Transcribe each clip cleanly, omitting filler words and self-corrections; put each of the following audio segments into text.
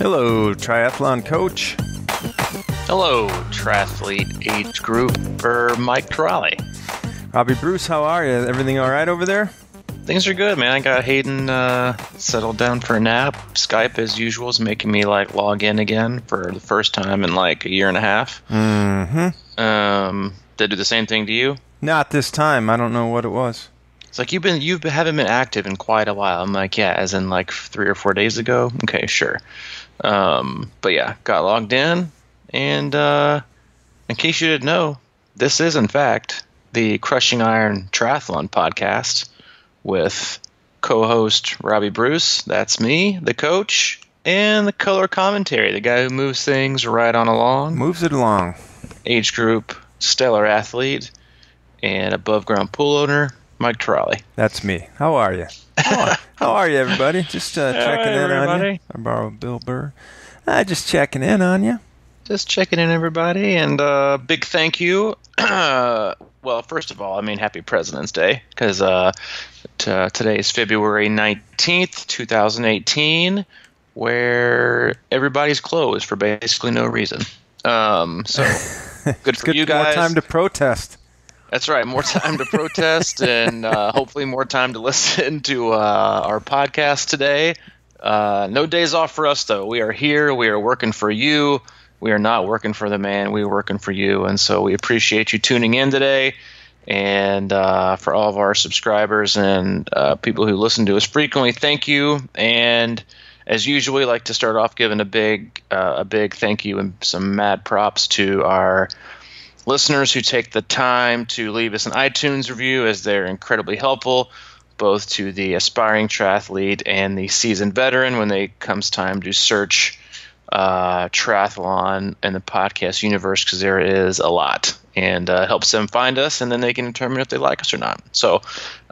Hello, triathlon coach. Hello, triathlete age group for Mike Trolley. Robbie Bruce, how are you? Everything all right over there? Things are good, man. I got Hayden settled down for a nap. Skype, as usual, is making me log in again for the first time in a year and a half. Mm-hmm. Did it do the same thing to you? Not this time. I don't know what it was. It's like you haven't been active in quite a while. I'm like, yeah, as in 3 or 4 days ago. Okay, sure. But yeah, got logged in, and in case you didn't know, this is in fact the Crushing Iron Triathlon podcast with co-host Robbie Bruce. That's me, the coach, and the color commentary, the guy who moves things right on along. Moves it along. Age group, stellar athlete, and above ground pool owner, Mike Trolley. That's me. How are you? How are you, everybody? Just checking in on you. I borrow Bill Burr. Just checking in on you. Just checking in, everybody, and big thank you. Well, first of all, happy President's Day, because today is February 19th, 2018, where everybody's closed for basically no reason. So good for you guys. More time to protest. That's right, more time to protest, and hopefully more time to listen to our podcast today. No days off for us, though. We are here. We are working for you. We are not working for the man. We are working for you, and so we appreciate you tuning in today. And for all of our subscribers and people who listen to us frequently, thank you. And as usual, we like to start off giving a big thank you and some mad props to our listeners who take the time to leave us an iTunes review, as they're incredibly helpful, both to the aspiring triathlete and the seasoned veteran when it comes time to search triathlon in the podcast universe, because there is a lot, and helps them find us, and then they can determine if they like us or not. So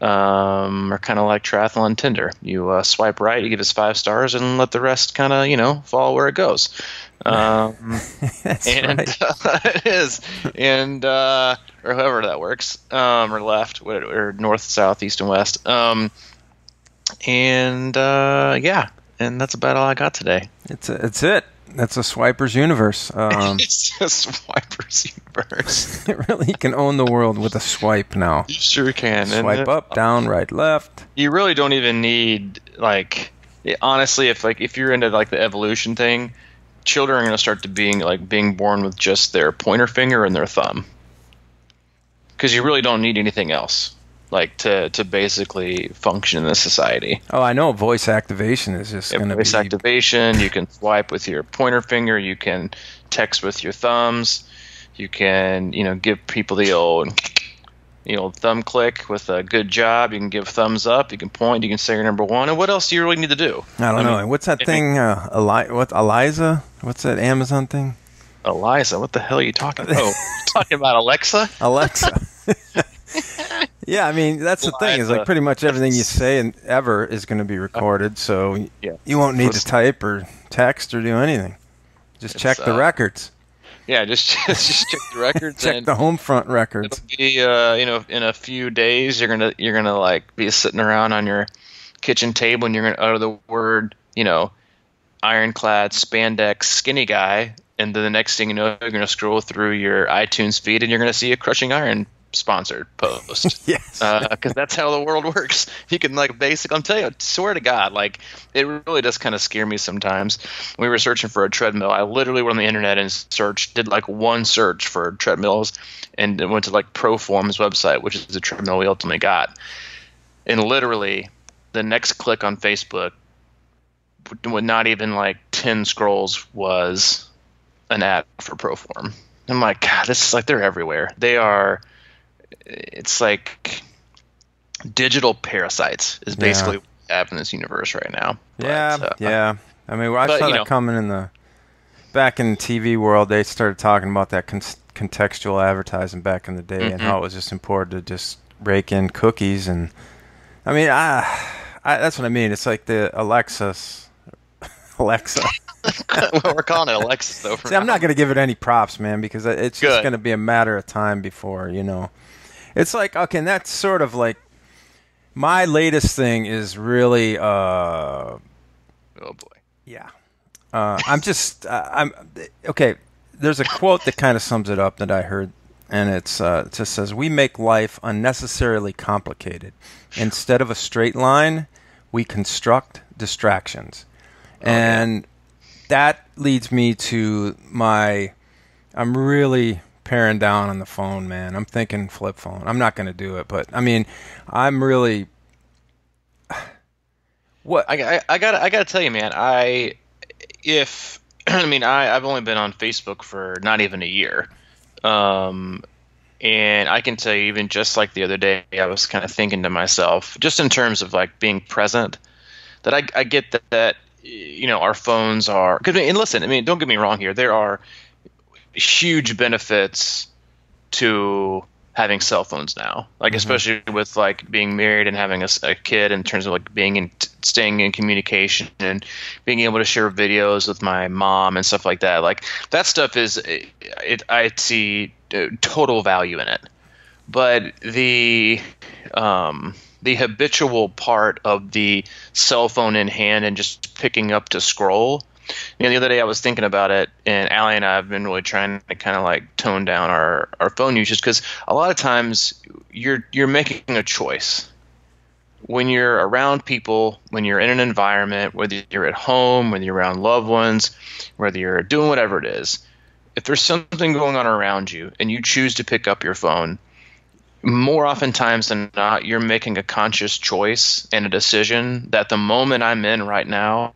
we're kind of like Triathlon Tinder. You swipe right, you give us 5 stars, and let the rest kind of follow where it goes. That's and right. It is, and or however that works, or left, or north, south, east, and west. Yeah, and that's about all I got today. It's it. That's a swiper's universe. It's a swiper's universe. Really, you can own the world with a swipe now. You sure can. Swipe up, down, right, left. You really don't even need honestly, if you're into the evolution thing, children are going to start to being born with just their pointer finger and their thumb, because you really don't need anything else to basically function in this society. Oh, I know. Voice activation is just going to be... Voice activation. You can swipe with your pointer finger. You can text with your thumbs. You can, give people the old thumb click with a good job. You can give thumbs up. You can point. You can say you're number one. And what else do you really need to do? I don't know. What's that thing? Eliza? What's that Amazon thing? Eliza? What the hell are you talking about? Oh, talking about Alexa? Alexa. Yeah, that's the thing. Is pretty much everything you say and ever is going to be recorded, so you won't need to type or text or do anything. Just check the records. Yeah, just check the records. Check the home front records. It'll be in a few days you're gonna be sitting around on your kitchen table, and you're gonna utter the word ironclad spandex skinny guy, and then the next thing you know, you're gonna scroll through your iTunes feed and you're gonna see a Crushing Iron sponsored post. Yes, because that's how the world works. You can I'm telling you, swear to God, it really does kind of scare me sometimes. When we were searching for a treadmill, I literally went on the internet and did one search for treadmills, and went to Proform's website, which is the treadmill we ultimately got, and literally the next click on Facebook, with not even 10 scrolls, was an ad for Proform. I'm like, God, this is they're everywhere. They are. It's digital parasites is basically what we have in this universe right now. Yeah. I saw that coming back in the TV world. They started talking about that contextual advertising back in the day, and how it was just important to just rake in cookies. And that's what I mean. It's like the Alexa. Well, we're calling it Alexa, though. See, I'm not going to give it any props, man, because it's just going to be a matter of time before, It's okay, and that's sort of my latest thing is really, oh, boy. Yeah. I'm okay. There's a quote that kind of sums it up that I heard, and it just says, "We make life unnecessarily complicated. Instead of a straight line, we construct distractions." And that leads me to I'm really paring down on the phone, man. I'm thinking flip phone. I'm not going to do it, but I mean, I'm really. What I gotta tell you, man. I've only been on Facebook for not even a year, and I can tell you, even just like the other day, I was kind of thinking to myself, just in terms of like being present, that I get that our phones are. And listen, I mean, don't get me wrong here. There are huge benefits to having cell phones now, like especially with like being married and having a kid, in terms of like staying in communication and being able to share videos with my mom and stuff like that. Like that stuff I see total value in it. But the habitual part of the cell phone in hand and just picking up to scroll. The other day I was thinking about it, and Allie and I have been really trying to kind of like tone down our phone usage, because a lot of times you're making a choice when you're around people, when you're in an environment, whether you're at home, whether you're around loved ones, whether you're doing whatever it is. If there's something going on around you and you choose to pick up your phone, more oftentimes than not, you're making a conscious choice and a decision that the moment I'm in right now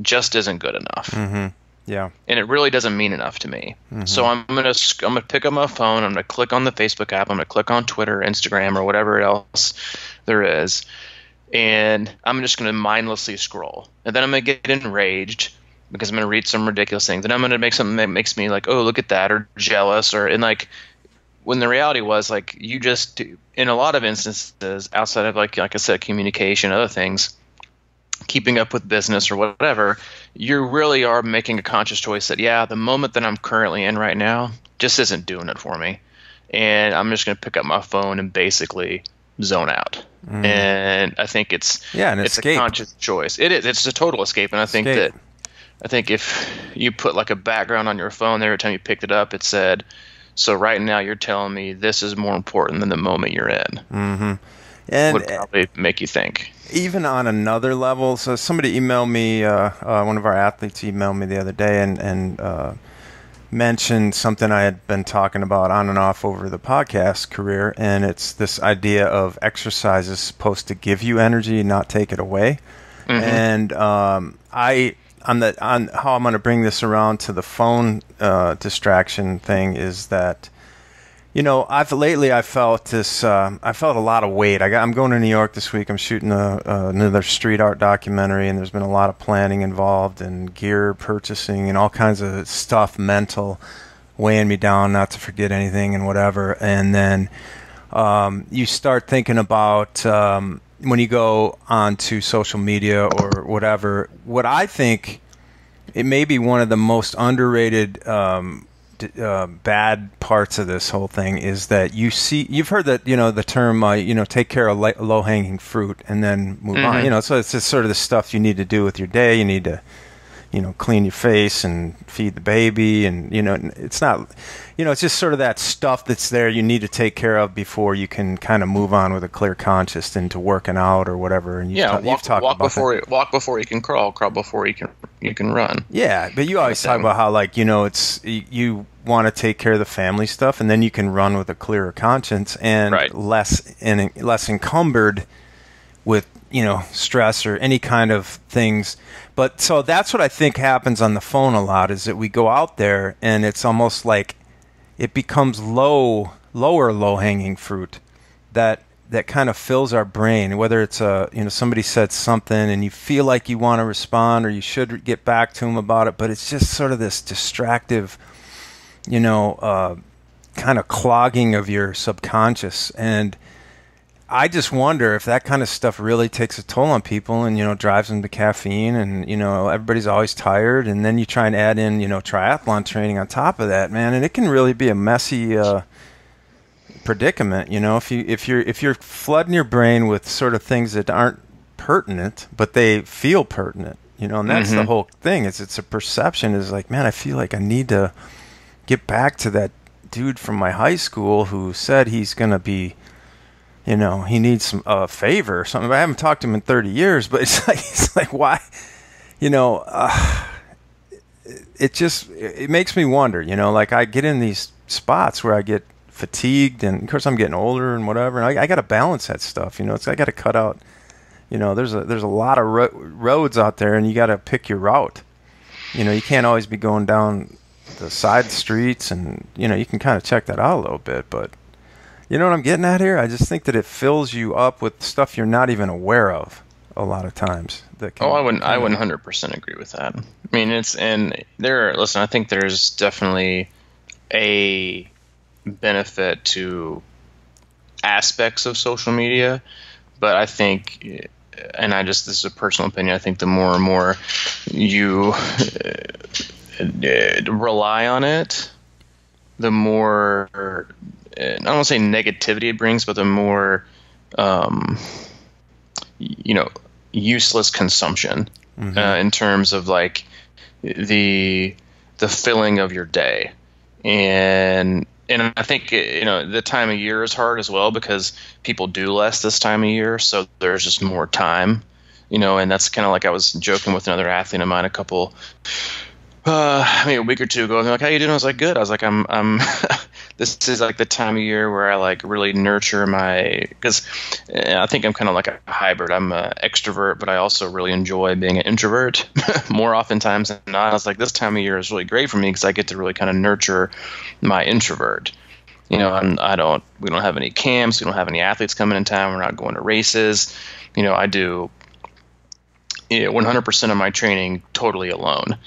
just isn't good enough. Mm-hmm. Yeah. And it really doesn't mean enough to me. Mm-hmm. So I'm gonna pick up my phone. I'm gonna click on the Facebook app. I'm gonna click on Twitter, Instagram, or whatever else there is, and I'm just gonna mindlessly scroll. And then I'm gonna get enraged because I'm gonna read some ridiculous thing. Then I'm gonna make something that makes me like, oh, look at that, or jealous, and like, when the reality was, like, you just, in a lot of instances, outside of like I said, communication, other things, keeping up with business or whatever, you really are making a conscious choice that, the moment that I'm currently in right now just isn't doing it for me. And I'm just going to pick up my phone and basically zone out. And I think it's a conscious choice. It is. It's a total escape. And I think if you put like a background on your phone, every time you picked it up, it said, so right now you're telling me this is more important than the moment you're in. Mm-hmm. And would probably make you think. Even on another level, so somebody emailed me, one of our athletes emailed me the other day and mentioned something I had been talking about on and off over the podcast career, and it's this idea of exercise is supposed to give you energy, not take it away. Mm-hmm. And on how I'm going to bring this around to the phone distraction thing is that, I felt this. I felt a lot of weight. I'm going to New York this week. I'm shooting another street art documentary, and there's been a lot of planning involved and gear purchasing and all kinds of stuff, mental, weighing me down, not to forget anything and whatever. And then you start thinking about when you go onto social media or whatever. What I think it may be one of the most underrated bad parts of this whole thing is that you've heard that the term take care of low-hanging fruit and then move on, so it's just sort of the stuff you need to do with your day. You need to clean your face and feed the baby, and it's not, it's just sort of that stuff that's there you need to take care of before you can kind of move on with a clear conscience into working out or whatever. And you've talked about that. Walk before you can crawl before you can run. Yeah, but you always talk about how it's you want to take care of the family stuff, and then you can run with a clearer conscience and less encumbered with stress or any kind of things. But so that's what I think happens on the phone a lot, is that we go out there and it's almost like it becomes lower low-hanging fruit that kind of fills our brain, whether it's somebody said something and you feel like you want to respond or you should get back to them about it, but it's just sort of this distractive kind of clogging of your subconscious. And I just wonder if that kind of stuff really takes a toll on people and, drives them to caffeine and, everybody's always tired. And then you try and add in, triathlon training on top of that, man. And it can really be a messy predicament, if you're flooding your brain with sort of things that aren't pertinent, but they feel pertinent. And that's the whole thing. It's a perception. Is like, man, I feel like I need to get back to that dude from my high school who said he's gonna be, he needs some favor or something. I haven't talked to him in 30 years, but it's like why, it makes me wonder. Like I get in these spots where I get fatigued, and of course I'm getting older and whatever, and I got to balance that stuff. It's I got to cut out. There's a lot of roads out there, and you got to pick your route. You can't always be going down the side streets, and you can kind of check that out a little bit. But you know what I'm getting at here? I just think that it fills you up with stuff you're not even aware of a lot of times. I wouldn't 100% agree with that. I mean, listen, I think there's definitely a benefit to aspects of social media, but I think, and this is a personal opinion, I think the more and more you rely on it, the more, I don't want to say negativity it brings, but the more, useless consumption in terms of like the filling of your day. And I think, the time of year is hard as well because people do less this time of year. So there's just more time, and that's kind of like I was joking with another athlete of mine a week or two ago. And they're like, how you doing? I was like, good. I was like, I'm this is like the time of year where I like really nurture because I think I'm kind of like a hybrid. I'm an extrovert, but I also really enjoy being an introvert more oftentimes than not. I was like, this time of year is really great for me because I get to really kind of nurture my introvert. We don't have any camps. We don't have any athletes coming in town. We're not going to races. I do 100% of my training totally alone.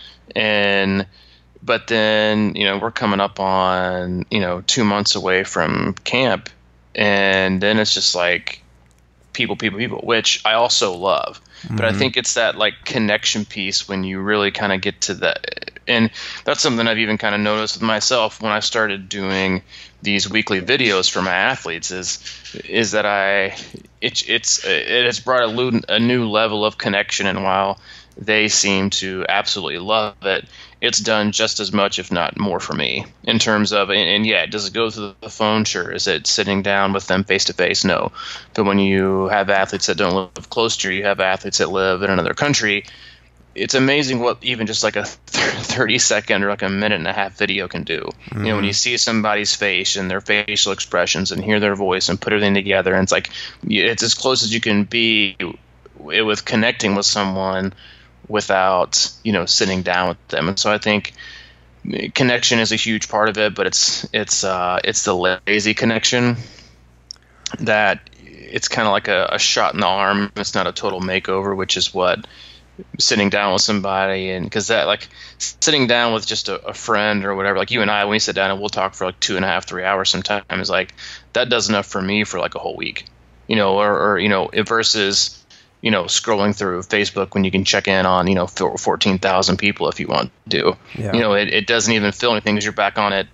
But then, we're coming up on, 2 months away from camp, and then it's just like people, which I also love. But I think it's that like connection piece when you really kind of get to that. And that's something I've even kind of noticed with myself when I started doing these weekly videos for my athletes is that it has brought a new level of connection. And while they seem to absolutely love it, it's done just as much, if not more, for me in terms of, and yeah, does it go through the phone? Sure. Is it sitting down with them face to face? No. But when you have athletes that don't live close to you, you have athletes that live in another country, it's amazing what even just like a 30-second or like a minute and a half video can do. When you see somebody's face and their facial expressions and hear their voice and put everything together, and it's like, it's as close as you can be with connecting with someone without, sitting down with them. And so I think connection is a huge part of it, but it's the lazy connection that it's kind of like a shot in the arm. It's not a total makeover, which is what sitting down with somebody, and because that, like, sitting down with just a friend or whatever, like you and I, when we sit down and we'll talk for like 2.5, 3 hours sometimes, like that does enough for me for like a whole week, or versus scrolling through Facebook when you can check in on 14,000 people if you want to. Yeah. It doesn't even feel anything because you're back on it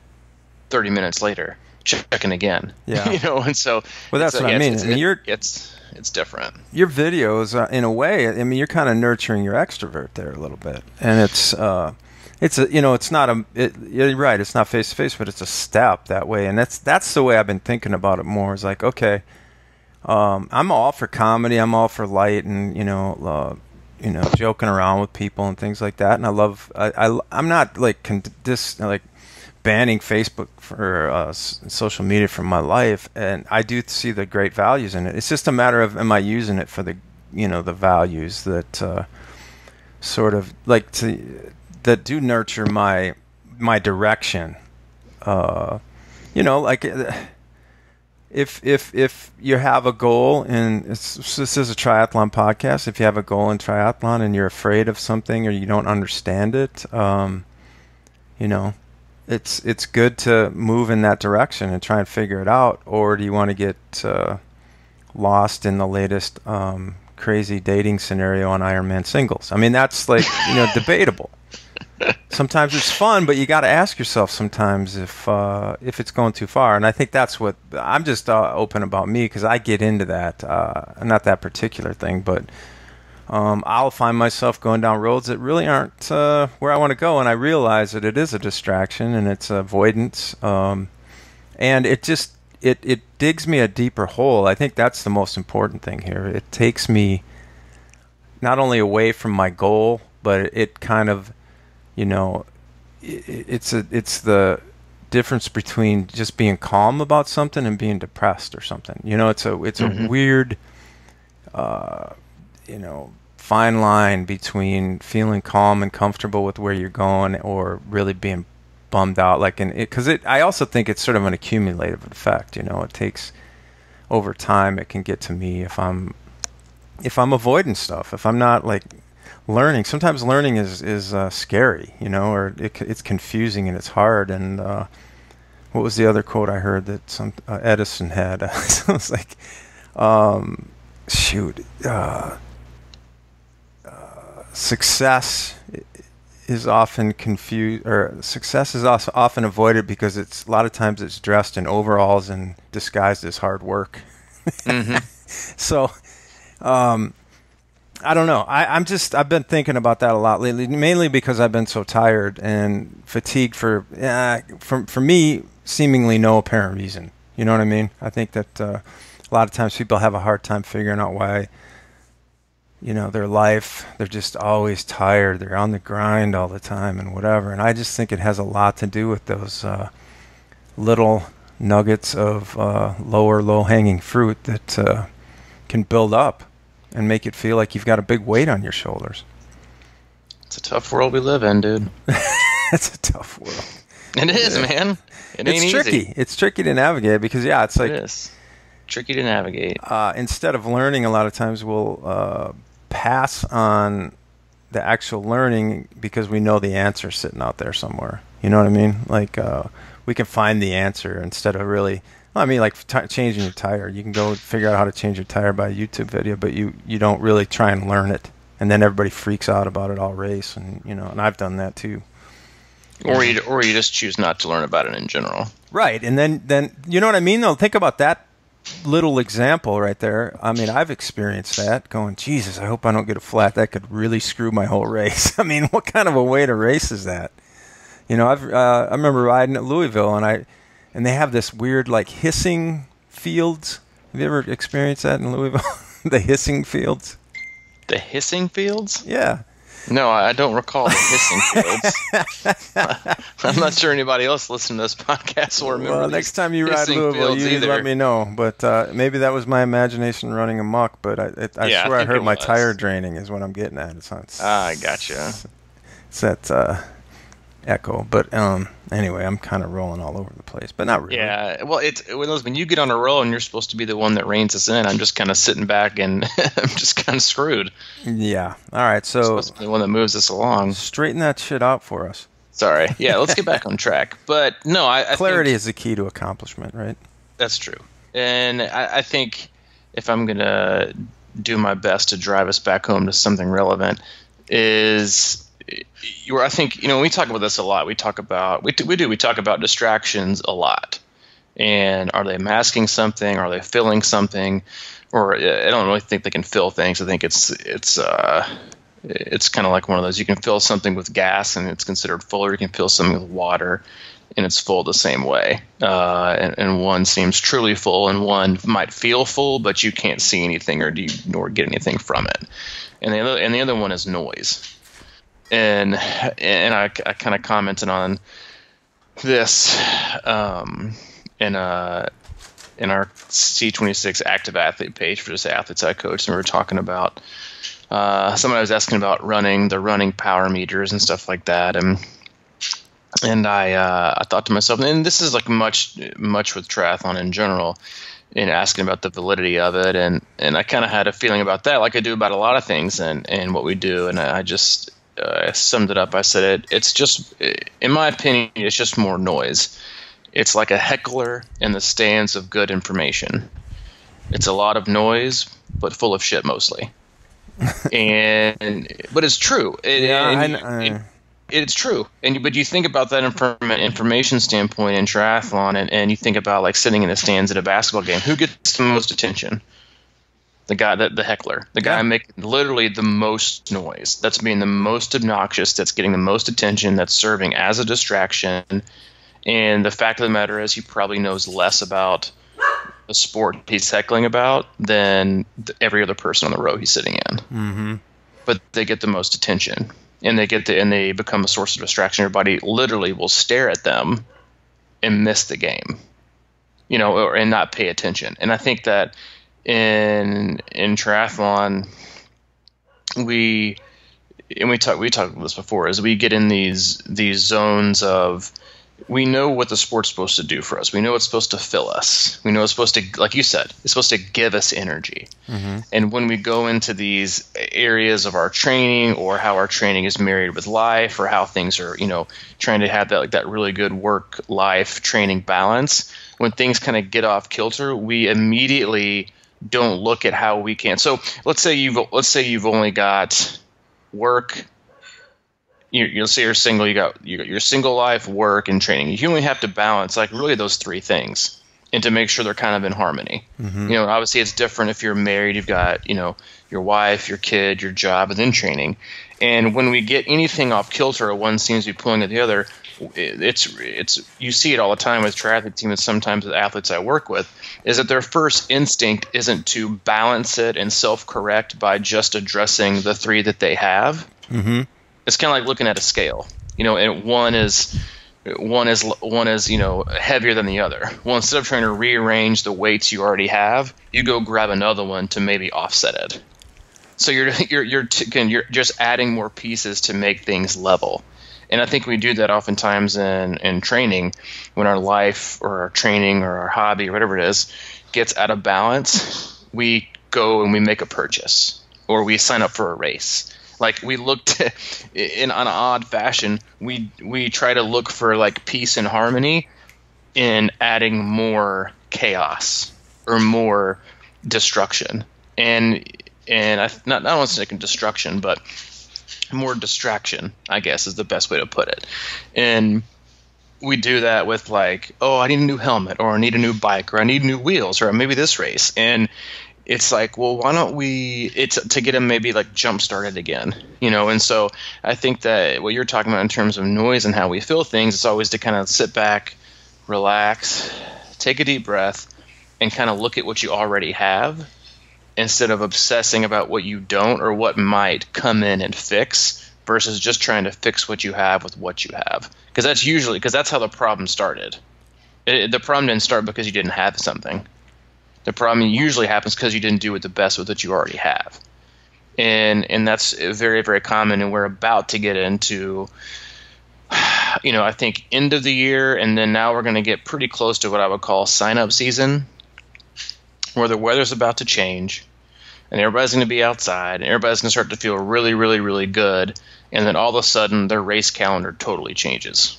30 minutes later checking again. Yeah. And so that's what I mean. It's different. Your videos, in a way, I mean, you're kind of nurturing your extrovert there a little bit, and you're right. It's not face to face, but it's a step that way, and that's the way I've been thinking about it more. Is like, okay, I'm all for comedy, I'm all for light, and joking around with people and things like that, and I love. I'm not like banning Facebook for social media from my life, and I do see the great values in it. It's just a matter of, am I using it for the the values that sort of like that do nurture my direction. Like if you have a goal, and this is a triathlon podcast, if you have a goal in triathlon and you're afraid of something or you don't understand it, it's good to move in that direction and try and figure it out. Or do you want to get lost in the latest crazy dating scenario on Ironman singles? I mean, that's like debatable. Sometimes it's fun, but you got to ask yourself sometimes if it's going too far. And I think that's what I'm just open about me, because I get into that. Not that particular thing, but I'll find myself going down roads that really aren't where I want to go, and I realize that it is a distraction and it's avoidance, and it just it digs me a deeper hole. I think that's the most important thing here. It takes me not only away from my goal, but it kind of, it's the difference between just being calm about something and being depressed or something. It's a weird fine line between feeling calm and comfortable with where you're going or really being bummed out. I also think it's sort of an accumulative effect. It takes over time. It can get to me if I'm avoiding stuff, if I'm not learning. Sometimes learning is scary, or it's confusing and it's hard. And what was the other quote I heard that some Edison had? It was like, success is often confused, or success is also often avoided because a lot of times it's dressed in overalls and disguised as hard work. So, I don't know. I've been thinking about that a lot lately, mainly because I've been so tired and fatigued for me, seemingly no apparent reason. You know what I mean? I think that a lot of times people have a hard time figuring out why, their life, they're just always tired. They're on the grind all the time and whatever. And I just think it has a lot to do with those little nuggets of low-hanging fruit that can build up and make it feel like you've got a big weight on your shoulders. It's a tough world we live in, dude. It's a tough world. It is, man. It's tricky. Easy. It's tricky to navigate because, it's like... It is. Tricky to navigate. Instead of learning, a lot of times we'll pass on the actual learning because we know the answer sitting out there somewhere. You know what I mean? We can find the answer instead of really... changing your tire. You can go figure out how to change your tire by a YouTube video, but you don't really try and learn it. And then everybody freaks out about it all race, and and I've done that too. Or you just choose not to learn about it in general. Right, and then you know what I mean though? Think about that little example right there. I mean, I've experienced that, going, Jesus, I hope I don't get a flat. That could really screw my whole race. I mean, what kind of a way to race is that? I remember riding at Louisville, and they have this weird, hissing fields. Have you ever experienced that in Louisville? The hissing fields? The hissing fields? Yeah. No, I don't recall the hissing fields. I'm not sure anybody else listening to this podcast will remember. Well, next time you ride Louisville, you let me know. But maybe that was my imagination running amok. But I swear I heard my tire draining is what I'm getting at. I gotcha. It's that... echo, but anyway, I'm kind of rolling all over the place, but not really. Yeah, well, when you get on a roll and you're supposed to be the one that reins us in, I'm just kind of sitting back and I'm just kind of screwed. Yeah. All right, so I'm supposed to be the one that moves us along. Straighten that shit out for us. Sorry. Yeah, let's get back on track. But no, I clarity think is the key to accomplishment, right? That's true, and I think if I'm gonna do my best to drive us back home to something relevant, I think we talk about this a lot. We talk about distractions a lot, and are they masking something? Are they filling something? Or I don't really think they can fill things. I think it's kind of like one of those. You can fill something with gas and it's considered full, or you can fill something with water and it's full the same way. And one seems truly full, and one might feel full, but you can't see anything or get anything from it. And the other one is noise. And I kind of commented on this in our C26 active athlete page for just athletes I coach, and we were talking about somebody was asking about the running power meters and stuff like that, and I thought to myself, and this is much with triathlon in general, in asking about the validity of it, and I kind of had a feeling about that, like I do about a lot of things and what we do, and I just summed it up. I said it's just, in my opinion, it's just more noise. It's like a heckler in the stands of good information. It's a lot of noise, but full of shit mostly. But it's true. It's true. But you think about that from an information standpoint in triathlon, and you think about sitting in the stands at a basketball game. Who gets the most attention? The guy, the heckler, the guy making literally the most noise, that's being the most obnoxious, that's getting the most attention, that's serving as a distraction. And the fact of the matter is, he probably knows less about the sport he's heckling about than every other person on the row he's sitting in. Mm-hmm. But they get the most attention, and they become a source of distraction. Everybody literally will stare at them and miss the game, and not pay attention. And I think that in triathlon, we talked about this before, is we get in these zones of, we know what the sport's supposed to do for us. We know it's supposed to fill us. We know it's supposed to, like you said, it's supposed to give us energy. Mm-hmm. And when we go into these areas of our training, or how our training is married with life, or how things are, trying to have that really good work-life training balance, when things kind of get off kilter, we immediately don't look at how we can. So let's say you've only got work. You'll say you're single. You got your single life, work, and training. You only have to balance really those three things, and to make sure they're kind of in harmony. Mm-hmm. Obviously it's different if you're married. You've got your wife, your kid, your job, and then training. And when we get anything off kilter, or one seems to be pulling at the other, it's you see it all the time with triathlete teams, and sometimes with athletes I work with, is that their first instinct isn't to balance it and self-correct by just addressing the three that they have. Mm-hmm. It's kind of like looking at a scale, and one is heavier than the other. Well, instead of trying to rearrange the weights you already have, you go grab another one to maybe offset it. So you're just adding more pieces to make things level. And I think we do that oftentimes in training, when our life or our training or our hobby or whatever it is gets out of balance. We go and we make a purchase, or we sign up for a race. Like, we look to, in an odd fashion, we try to look for peace and harmony in adding more chaos or more destruction, and not only saying destruction, but more distraction, I guess, is the best way to put it. And we do that with I need a new helmet, or I need a new bike, or I need new wheels, or maybe this race. And it's well, why don't it's to get them maybe jump started again, And so I think that what you're talking about in terms of noise and how we feel things, it's always to kind of sit back, relax, take a deep breath, and kind of look at what you already have, instead of obsessing about what you don't or what might come in and fix, versus just trying to fix what you have with what you have. Because that's how the problem started. The problem didn't start because you didn't have something. The problem usually happens because you didn't do it the best with what you already have. And that's very, very common, and we're about to get into, I think, end of the year, and then now we're going to get pretty close to what I would call sign-up season, where the weather's about to change, and everybody's going to be outside, and everybody's going to start to feel really, really, really good, and then all of a sudden their race calendar totally changes.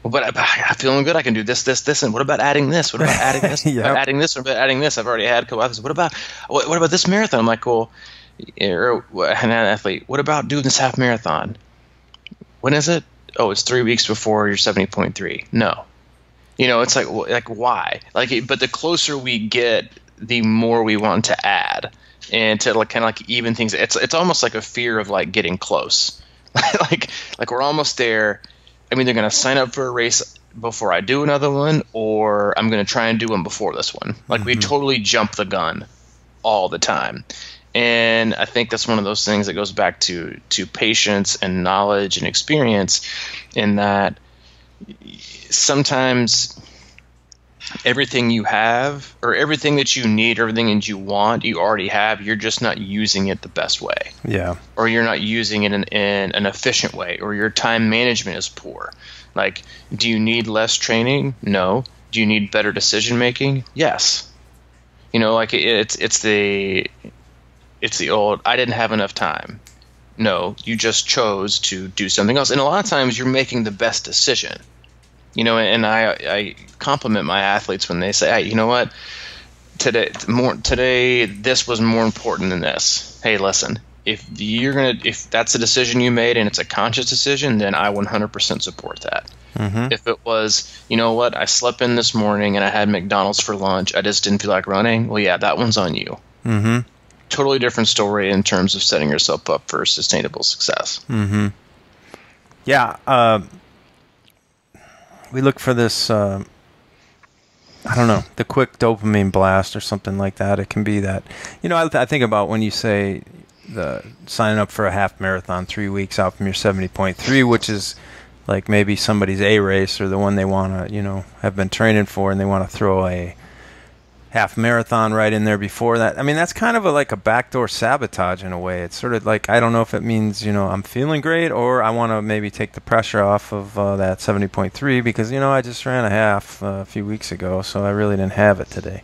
Well, but I'm feeling good. I can do this, and what about adding this? What about adding this? Yep. Adding this? What about adding this? I've already had a couple others. What about this marathon? I'm like, well, an athlete, what about doing this half marathon? When is it? Oh, it's 3 weeks before your 70.3. No. It's why? But the closer we get, the more we want to add, and to kind of even things. It's almost like a fear of getting close. like we're almost there. I'm either going to sign up for a race before I do another one, or I'm going to try and do one before this one. We totally jump the gun all the time. And I think that's one of those things that goes back to patience and knowledge and experience, in that sometimes everything you have, or everything that you need, everything that you want, you already have. You're just not using it the best way. Yeah. Or you're not using it in an efficient way, or your time management is poor. Do you need less training? No. Do you need better decision making? Yes. It's the old, I didn't have enough time. No, you just chose to do something else. And a lot of times you're making the best decision. And I compliment my athletes when they say, hey, you know what? Today this was more important than this. Hey, listen, if that's a decision you made and it's a conscious decision, then I 100% support that. Mm-hmm. If it was, you know what, I slept in this morning and I had McDonald's for lunch, I just didn't feel like running, well, yeah, that one's on you. Mm-hmm. Totally different story in terms of setting yourself up for sustainable success. Mm-hmm. Yeah. We look for this, I don't know, the quick dopamine blast or something like that. It can be that. I think about when you say the signing up for a half marathon 3 weeks out from your 70.3, which is like maybe somebody's A race or the one they want to, have been training for, and they want to throw a half marathon right in there before that. I mean, that's kind of like a backdoor sabotage in a way. It's sort of like, I don't know if it means, I'm feeling great, or I want to maybe take the pressure off of that 70.3 because, I just ran a half a few weeks ago, so I really didn't have it today.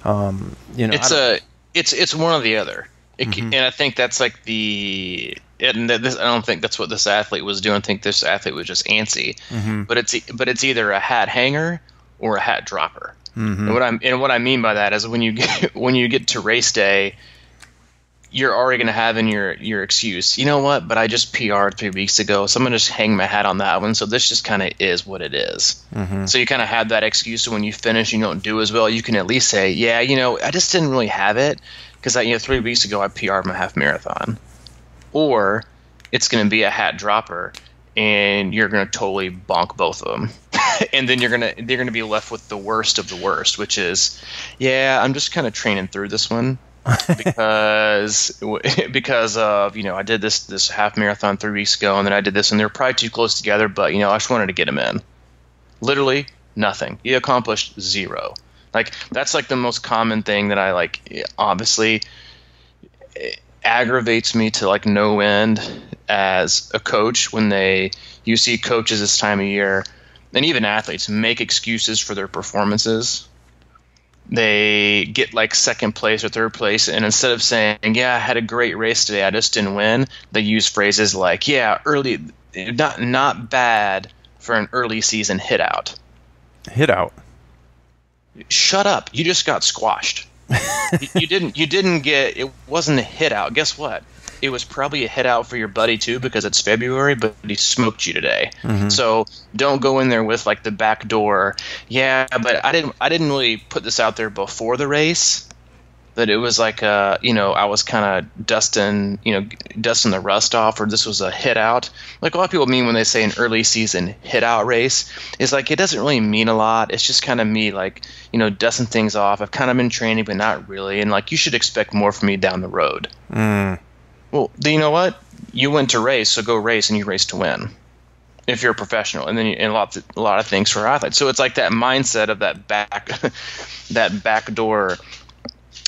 It's one or the other. And I think that's like I don't think that's what this athlete was doing. I think this athlete was just antsy. Mm-hmm. But it's either a hat hanger or a hat dropper. Mm-hmm. And what I mean by that is when you get to race day, you're already going to have in your excuse. You know what? But I just PR'd 3 weeks ago, so I'm going to just hang my hat on that one. So this just kind of is what it is. Mm-hmm. So you kind of have that excuse. So when you finish and you don't do as well, you can at least say, yeah, I just didn't really have it because 3 weeks ago I PR'd my half marathon. Or it's going to be a hat dropper, and you're going to totally bonk both of them. And then they're gonna be left with the worst of the worst, which is, yeah, I'm just kind of training through this one because of I did this half marathon 3 weeks ago, and then I did this, and they're probably too close together, but I just wanted to get them in. Literally nothing. You accomplished zero. Like that's like the most common thing that I like. Obviously, it aggravates me to like no end as a coach when you see coaches this time of year. And even athletes make excuses for their performances. They get like second place or third place, and instead of saying, yeah, I had a great race today, I just didn't win, they use phrases like, yeah, not bad for an early season hit out. Hit out? Shut up. You just got squashed. you didn't get, it wasn't a hit out. Guess what? It was probably a hit out for your buddy too because it's February, but he smoked you today. Mm-hmm. So don't go in there with like the back door. Yeah, but I didn't really put this out there before the race. That it was like I was kind of dusting the rust off, or this was a hit out. Like a lot of people mean when they say an early season hit out race, is like it doesn't really mean a lot. It's just kind of me like dusting things off. I've kind of been training, but not really, and like you should expect more from me down the road. Mm. Well, you know what? You went to race, so go race, and you race to win. If you're a professional, and then a lot of things for athletes. So it's like that mindset of that back door.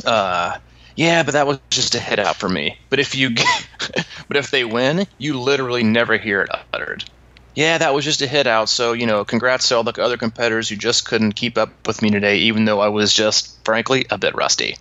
Yeah, but that was just a hit out for me. But if they win, you literally never hear it uttered. Yeah, that was just a hit out. So congrats to all the other competitors who just couldn't keep up with me today, even though I was just, frankly, a bit rusty.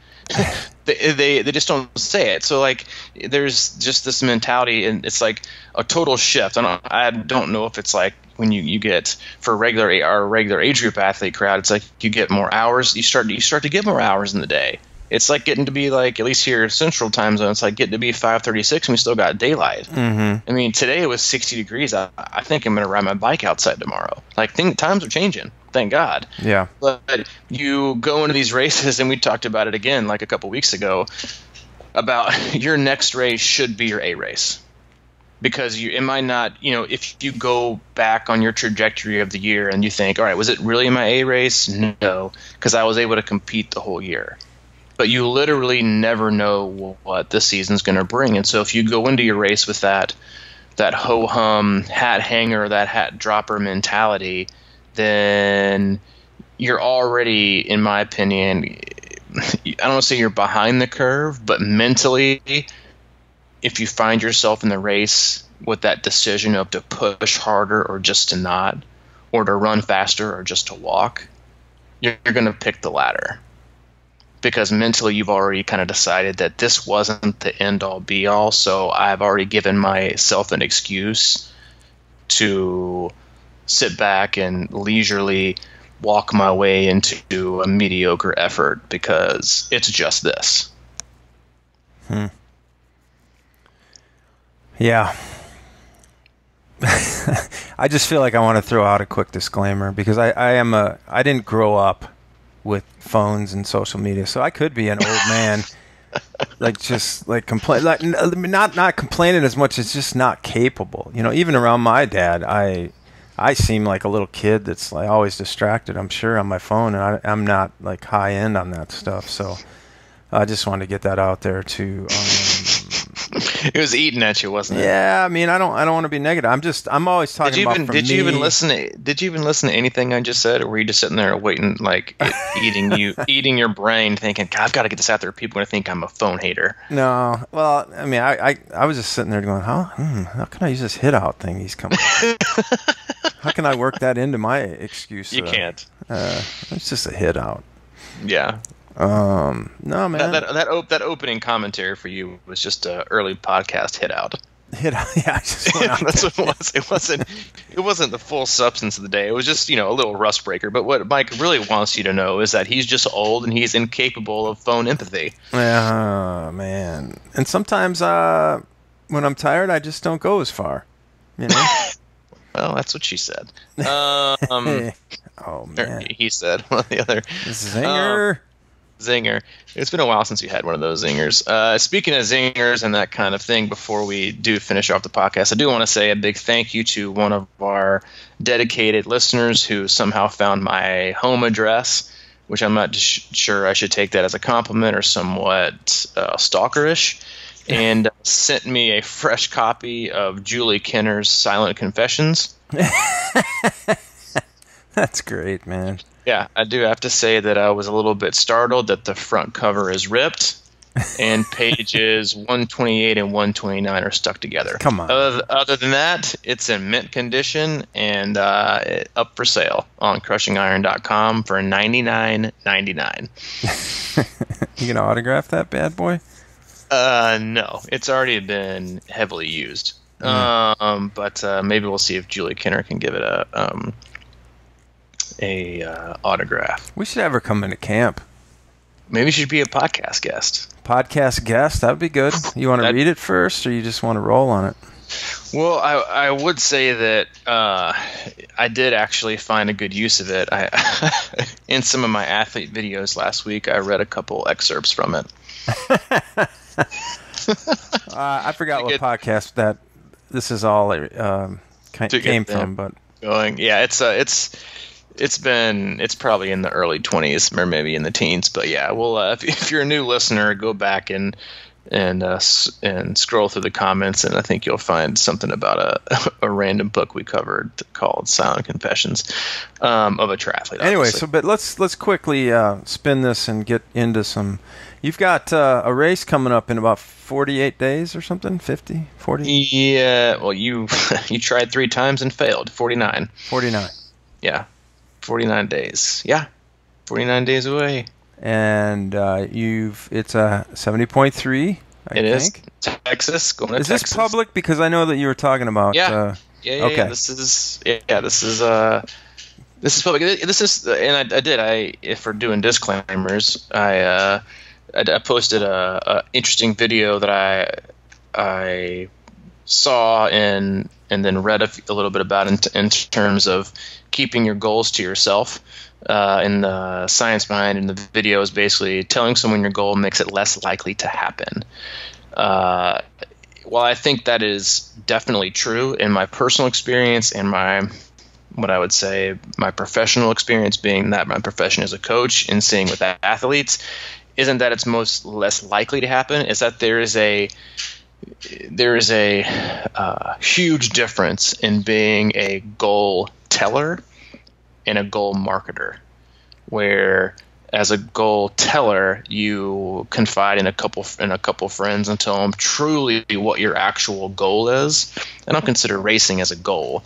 They just don't say it. So like there's just this mentality, and it's like a total shift. I don't know if it's like when you get for our regular age group athlete crowd, it's like you get more hours. You start to get more hours in the day. It's like getting to be like, at least here Central Time Zone, it's like getting to be 5:36 and we still got daylight. Mm-hmm. I mean, today it was 60 degrees. I think I'm going to ride my bike outside tomorrow. Like times are changing. Thank God. Yeah. But you go into these races, and we talked about it again like a couple weeks ago, about your next race should be your A race. Because it might not, if you go back on your trajectory of the year and you think, all right, was it really my A race? No, because I was able to compete the whole year. But you literally never know what the season's going to bring. And so if you go into your race with that ho-hum hat hanger, that hat dropper mentality, then you're already, in my opinion, I don't want to say you're behind the curve, but mentally, if you find yourself in the race with that decision of to push harder or just to not, or to run faster or just to walk, you're going to pick the latter. Because mentally you've already kind of decided that this wasn't the end-all be-all, so I've already given myself an excuse to sit back and leisurely walk my way into a mediocre effort because it's just this. Yeah. I just feel like I want to throw out a quick disclaimer because I didn't grow up with phones and social media, so I could be an old man Like just like complain, like not complaining as much as just not capable. You know, even around my dad, I seem like a little kid that's like always distracted. I'm sure on my phone, and I'm not like high end on that stuff. So I just wanted to get that out there too. It was eating at you, wasn't it? Yeah, I mean, I don't want to be negative. I'm always talking about. Did you even listen to anything I just said, or were you just sitting there waiting, like eating your brain, thinking, God, I've got to get this out there. People are going to think I'm a phone hater. No, well, I mean, I was just sitting there going, how can I use this hit out thing he's coming up with? How can I work that into my excuse? You can't. It's just a hit out. Yeah. No, man. That opening commentary for you was just an early podcast hit out. Hit out, yeah. I just went out That's what it was. It wasn't the full substance of the day. It was just, a little rust breaker. But what Mike really wants you to know is that he's just old and he's incapable of phone empathy. Yeah, man. And sometimes when I'm tired, I just don't go as far. You know. Well, that's what she said. Oh man. He said. One of the other zinger. Zinger. It's been a while since we had one of those zingers. Speaking of zingers and that kind of thing, before we do finish off the podcast, I do want to say a big thank you to one of our dedicated listeners who somehow found my home address, which I'm not sure I should take that as a compliment or somewhat stalkerish, and sent me a fresh copy of Julie Kenner's Silent Confessions. That's great, man. Yeah, I do have to say that I was a little bit startled that the front cover is ripped and pages 128 and 129 are stuck together. Come on. Other than that, it's in mint condition and up for sale on crushingiron.com for $99.99. You gonna autograph that bad boy? No, it's already been heavily used. But maybe we'll see if Julie Kenner can give it a autograph. We should have her come into camp. Maybe she should be a podcast guest. Podcast guest, that would be good. You want to read it first, or you just want to roll on it? Well, I would say that I did actually find a good use of it. In some of my athlete videos last week, I read a couple excerpts from it. I forgot what podcast that this is all came from, but going, yeah, it's probably in the early 20s or maybe in the teens, but yeah, well, if you're a new listener, go back and scroll through the comments, and I think you'll find something about a random book we covered called Silent Confessions of a Triathlete. Anyway, but let's quickly spin this and get into some. You've got a race coming up in about 48 days or something, 50, 40? Yeah, well, you tried 3 times and failed. 49. 49. Yeah, 49 days. Yeah, 49 days away. And it's a 70.3, I think. Is. Texas, going to Texas. Is this public? Because I know that you were talking about... Yeah. Okay. Yeah, this is public. This is, and I did, if we're doing disclaimers, I posted a interesting video that I saw and then read a little bit about in terms of keeping your goals to yourself. And the science behind it in the video is basically telling someone your goal makes it less likely to happen. While I think that is definitely true in my personal experience and what I would say my professional experience, being that my profession as a coach and seeing with athletes, isn't that it's less likely to happen, is that there is a huge difference in being a goal teller and a goal marketer, where as a goal teller you confide in a couple friends and tell them truly what your actual goal is. I don't consider racing as a goal.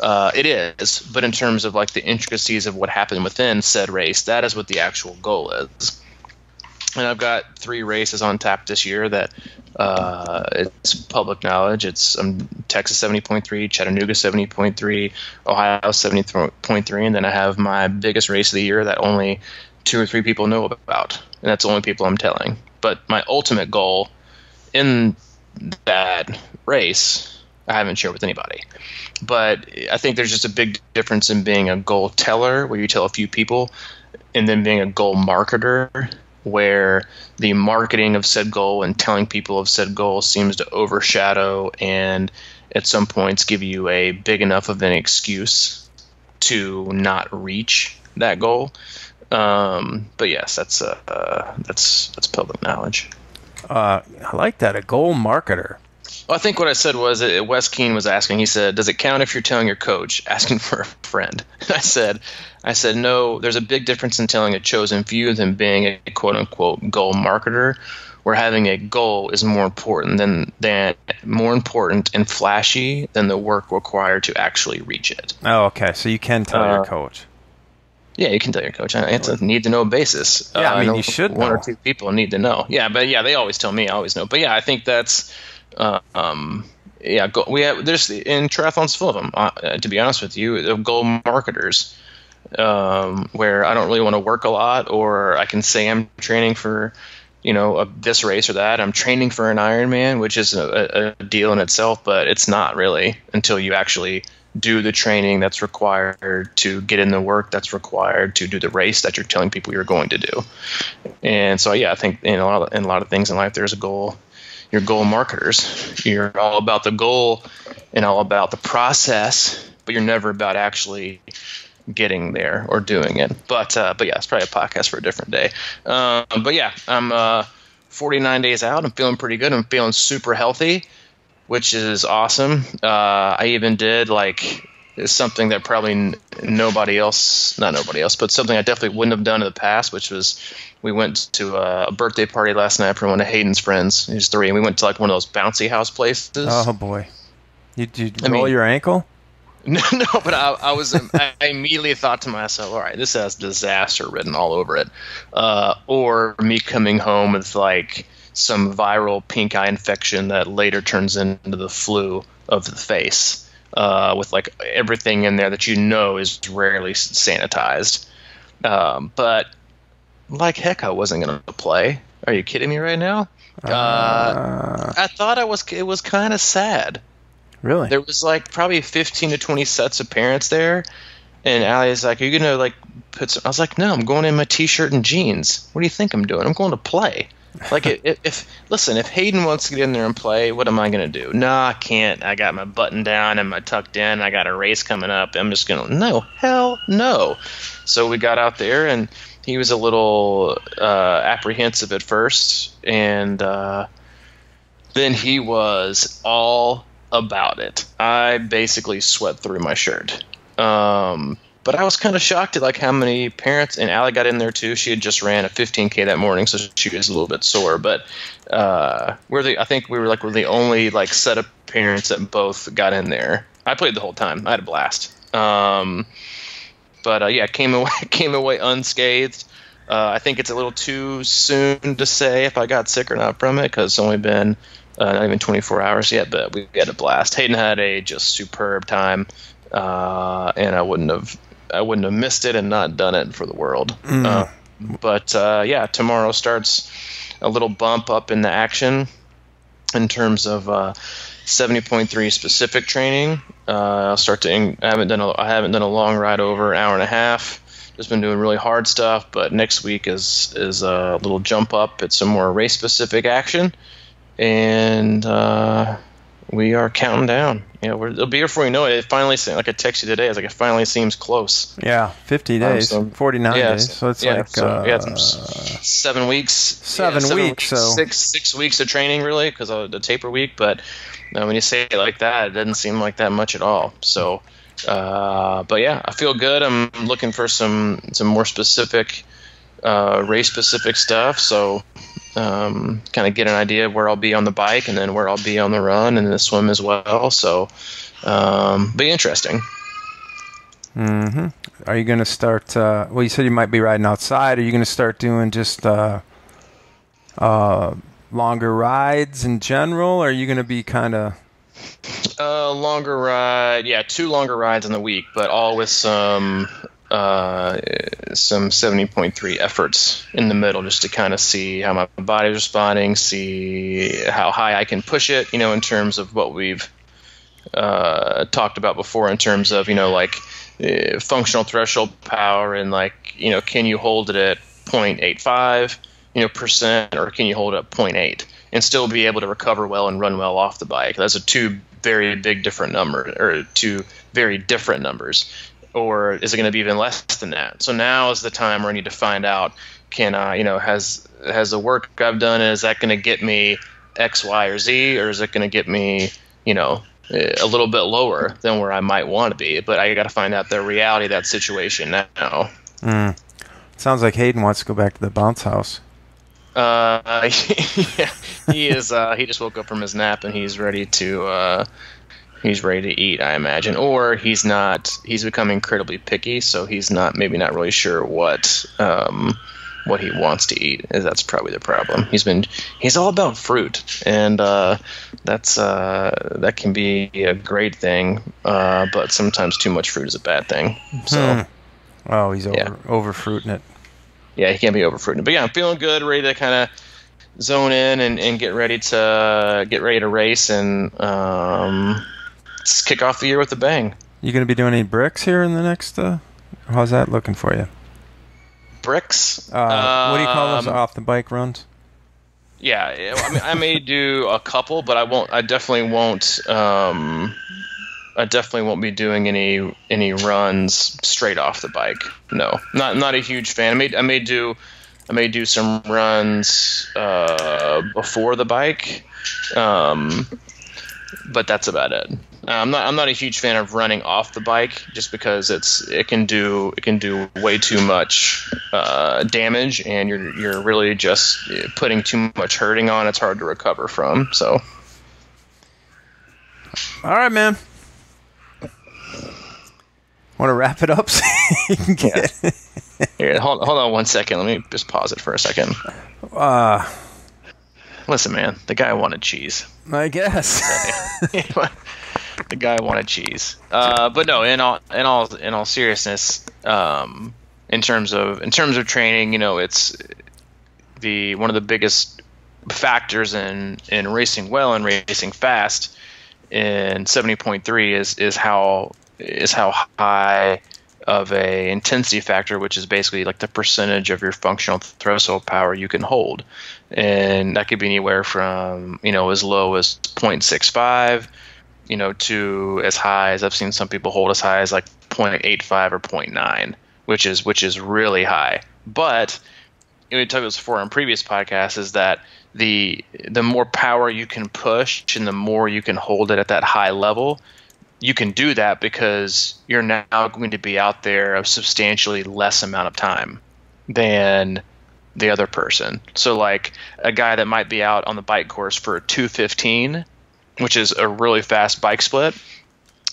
It is, but in terms of like the intricacies of what happened within said race, that is what the actual goal is. And I've got 3 races on tap this year that it's public knowledge. It's Texas 70.3, Chattanooga 70.3, Ohio 70.3, and then I have my biggest race of the year that only 2 or 3 people know about, and that's the only people I'm telling. But my ultimate goal in that race, I haven't shared with anybody. But I think there's just a big difference in being a goal teller, where you tell a few people, and then being a goal marketer, where the marketing of said goal and telling people of said goal seems to overshadow and at some points give you a big enough of an excuse to not reach that goal. But yes, that's public knowledge. I like that. A goal marketer. Well, I think what I said was Wes Keene was asking. He said, "Does it count if you're telling your coach asking for a friend?" I said, no. There's a big difference in telling a chosen few than being a quote unquote goal marketer, where having a goal is more important and flashy than the work required to actually reach it. Oh, okay. So you can tell your coach. Yeah, you can tell your coach. It's a need-to-know basis. Yeah, I mean, you should know. One or two people need to know. Yeah, but yeah, they always tell me. I always know. But yeah, I think that's there's in triathlons full of them. To be honest with you, goal marketers, where I don't really want to work a lot, or I can say I'm training for, this race or that. I'm training for an Ironman, which is a deal in itself, but it's not really until you actually do the training that's required to get in the work that's required to do the race that you're telling people you're going to do. And so, yeah, I think in a lot of things in life, there's a goal. You're goal marketers. You're all about the goal and all about the process, but you're never about actually getting there or doing it. But yeah, it's probably a podcast for a different day. But yeah, I'm 49 days out. I'm feeling pretty good. I'm feeling super healthy, which is awesome. I even did something that probably not nobody else, but something I definitely wouldn't have done in the past, which was we went to a birthday party last night for one of Hayden's friends. He's 3, and we went to one of those bouncy house places. Oh boy, you roll your ankle? No, but I immediately thought to myself, all right, this has disaster written all over it, or me coming home with some viral pink eye infection that later turns into the flu of the face, with everything in there that is rarely sanitized. But heck, I wasn't going to play. Are you kidding me right now? I thought it was kind of sad. Really? There was probably 15 to 20 sets of parents there, and Allie is like, "Are you going to put some?" I was like, "No, I'm going in my t-shirt and jeans. What do you think I'm doing? I'm going to play." If Hayden wants to get in there and play, what am I going to do? No, I can't. I got my button down and my tucked in. I got a race coming up. I'm just going to, no, hell no. So we got out there, and he was a little apprehensive at first, and then he was all about it. I basically sweat through my shirt. But I was kind of shocked at how many parents, and Allie got in there too. She had just ran a 15K that morning, so she was a little bit sore. But I think we were the only set of parents that both got in there. I played the whole time. I had a blast. But yeah, came away unscathed. I think it's a little too soon to say if I got sick or not from it, because it's only been not even 24 hours yet. But we had a blast. Hayden had a just superb time, and I wouldn't have missed it and not done it for the world. But yeah, tomorrow starts a little bump up in the action in terms of 70.3 specific training. I haven't done a long ride over an hour and a half. Just been doing really hard stuff. But next week is a little jump up. It's some more race specific action, and we are counting down. It'll be here before you know it. It finally seems I texted you today. It finally seems close. Yeah, 50 days, 49 days. So it's 7 weeks. 7 weeks. So 6 weeks of training, really, because of the taper week. But when you say it like that, it doesn't seem like that much at all. So, but yeah, I feel good. I'm looking for some more specific, race specific stuff. So. Kind of get an idea of where I'll be on the bike and then where I'll be on the run and the swim as well. So, be interesting. Mm-hmm. Are you going to start? Well, you said you might be riding outside. Are you going to start doing just longer rides in general? Or are you going to be kind of longer ride? Yeah, 2 longer rides in the week, but all with some 70.3 efforts in the middle, just to kind of see how my body's responding, see how high I can push it, in terms of what we've talked about before, in terms of functional threshold power, and can you hold it at 0.85, percent, or can you hold it at 0.8 and still be able to recover well and run well off the bike? Those are two very different numbers. Or is it going to be even less than that? So now is the time where I need to find out, can I, has the work I've done, is that going to get me X, Y, or Z, or is it going to get me, a little bit lower than where I might want to be? But I got to find out the reality of that situation now. Sounds like Hayden wants to go back to the bounce house. Yeah, he is. He just woke up from his nap and he's ready to eat, I imagine. Or he's not. He's become incredibly picky, so he's maybe not really sure what he wants to eat. That's probably the problem. He's all about fruit, and that can be a great thing, but sometimes too much fruit is a bad thing. So. Oh, he's over-fruiting it. Yeah, he can't be over-fruiting it. But yeah, I'm feeling good, ready to kind of zone in and get ready to race and kick off the year with a bang. You going to be doing any bricks here in the next? How's that looking for you? Bricks? What do you call those off-the-bike runs? Yeah, I mean, I may do a couple, but I won't. I definitely won't. I definitely won't be doing any runs straight off the bike. No, not a huge fan. I may do some runs before the bike, but that's about it. I'm not a huge fan of running off the bike, just because it can do way too much damage, and you're really just putting too much hurting on. It's hard to recover from. So, all right, man. Want to wrap it up so you can get it? Here, hold on 1 second. Let me just pause it for a second. Listen, man, the guy wanted cheese. I guess. The guy wanted cheese. But no, in all seriousness, in terms of training, it's one of the biggest factors in racing well and racing fast in 70.3 is how high of a intensity factor, which is basically like the percentage of your functional threshold power you can hold, and that could be anywhere from as low as 0.65, to as high as I've seen some people hold as high as like 0.85 or 0.9, which is really high. But we talked about this before on previous podcasts, is that the more power you can push and the more you can hold it at that high level, you can do that because you're now going to be out there a substantially less amount of time than the other person. So like a guy that might be out on the bike course for a 2:15, which is a really fast bike split,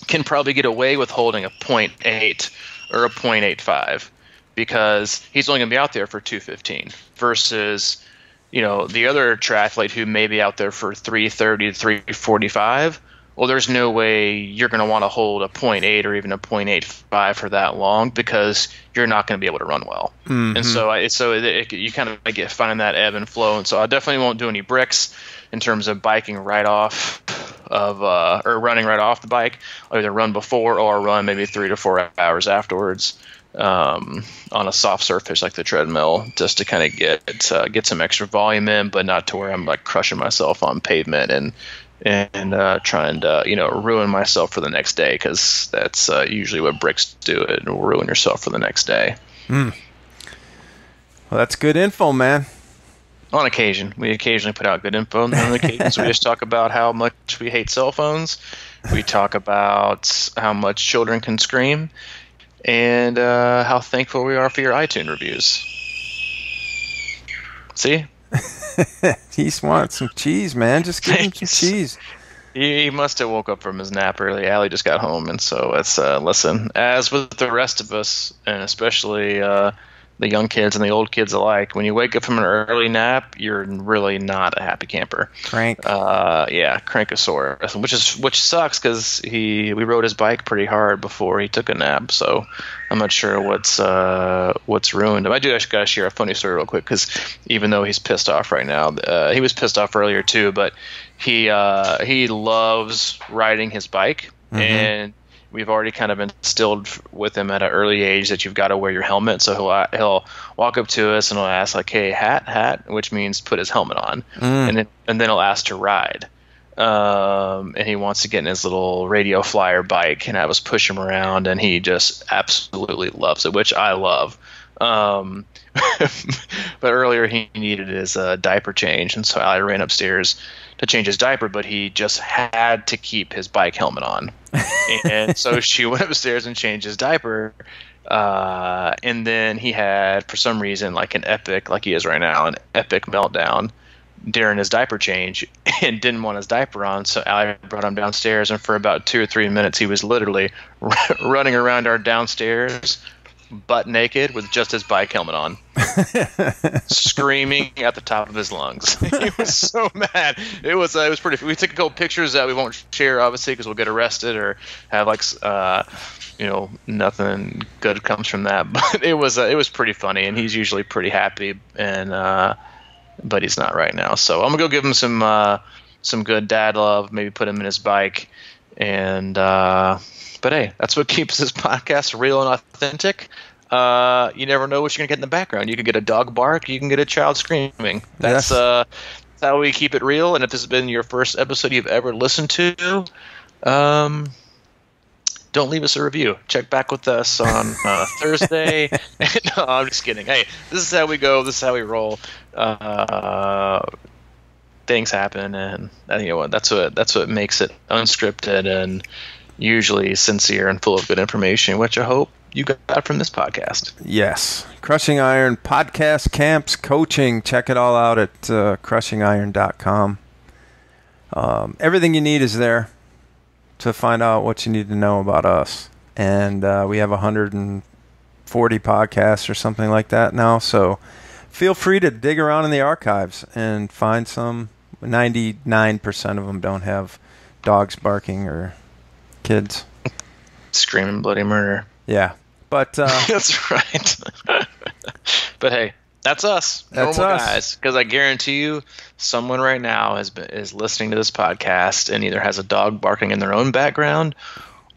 can probably get away with holding a 0.8 or a 0.85 because he's only going to be out there for 2:15 versus, the other triathlete who may be out there for 3:30 to 3:45. Well, there's no way you're going to want to hold a 0.8 or even a 0.85 for that long because you're not going to be able to run well. Mm-hmm. And so you kind of find that ebb and flow. And so I definitely won't do any bricks in terms of biking right off or running right off the bike. I'll either run before or run maybe 3 to 4 hours afterwards on a soft surface like the treadmill, just to kind of get some extra volume in, but not to where I'm like crushing myself on pavement and trying to ruin myself for the next day, because that's usually what bricks do. It will ruin yourself for the next day. Well, that's good info, man. On occasion, we occasionally put out good info, and on occasions we just talk about how much we hate cell phones. We talk about how much children can scream, and how thankful we are for your iTunes reviews. See? He wants some cheese, man. Just give him some cheese. He must have woke up from his nap early. Allie just got home, and so it's listen. As with the rest of us, and especially the young kids and the old kids alike, when you wake up from an early nap, you're really not a happy camper. Crank. Crankosaurus, which sucks because we rode his bike pretty hard before he took a nap. So I'm not sure what's ruined him. I do actually got to share a funny story real quick, because even though he's pissed off right now, he was pissed off earlier too. But he loves riding his bike, mm-hmm. and we've already kind of instilled with him at an early age that you've got to wear your helmet. So he'll walk up to us and he'll ask like, "Hey, hat," which means put his helmet on, and then he'll ask to ride. And he wants to get in his little radio flyer bike and have us push him around, and he just absolutely loves it, which I love. But earlier he needed his diaper change, and so I ran upstairs to change his diaper, but he just had to keep his bike helmet on. And so she went upstairs and changed his diaper, and then he had, for some reason, like an epic meltdown during his diaper change and didn't want his diaper on. So I brought him downstairs, and for about 2 or 3 minutes he was literally running around our downstairs butt naked with just his bike helmet on, screaming at the top of his lungs. He was so mad. It was pretty. We took a couple pictures that we won't share, obviously, because we'll get arrested or have like nothing good comes from that. But it was pretty funny, and he's usually pretty happy, and but he's not right now. So I'm gonna go give him some good dad love. Maybe put him in his bike, and. But hey, that's what keeps this podcast real and authentic. You never know what you're going to get in the background. You can get a dog bark. You can get a child screaming. That's how we keep it real. And if this has been your first episode you've ever listened to, don't leave us a review. Check back with us on Thursday. No, I'm just kidding. Hey, this is how we go. This is how we roll. Things happen, and you know what? That's what makes it unscripted and usually sincere and full of good information, which I hope you got from this podcast. Yes. Crushing Iron podcast, camps, coaching. Check it all out at crushingiron.com. Everything you need is there to find out what you need to know about us. And we have 140 podcasts or something like that now. So feel free to dig around in the archives and find some. 99% of them don't have dogs barking or kids screaming bloody murder. Yeah, but that's right. But hey, that's us. That's normal us, guys. Because I guarantee you, someone right now is listening to this podcast and either has a dog barking in their own background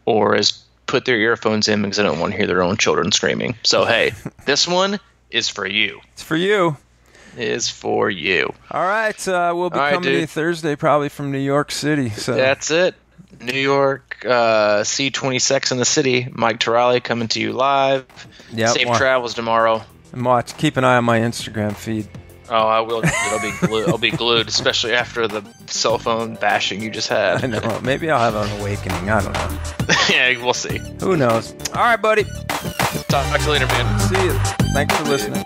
or has put their earphones in because they don't want to hear their own children screaming. So hey, this one is for you. It's for you. Is for you. All right, we'll be coming to you Thursday, probably from New York City. So that's it. New York, C26 in the city. Mike Terali coming to you live. Yep, Safe travels tomorrow. And keep an eye on my Instagram feed. Oh, I will. I'll be glued, especially after the cell phone bashing you just had. I know. Maybe I'll have an awakening. I don't know. Yeah, we'll see. Who knows? All right, buddy. Talk to you later, man. See you. Thanks for listening.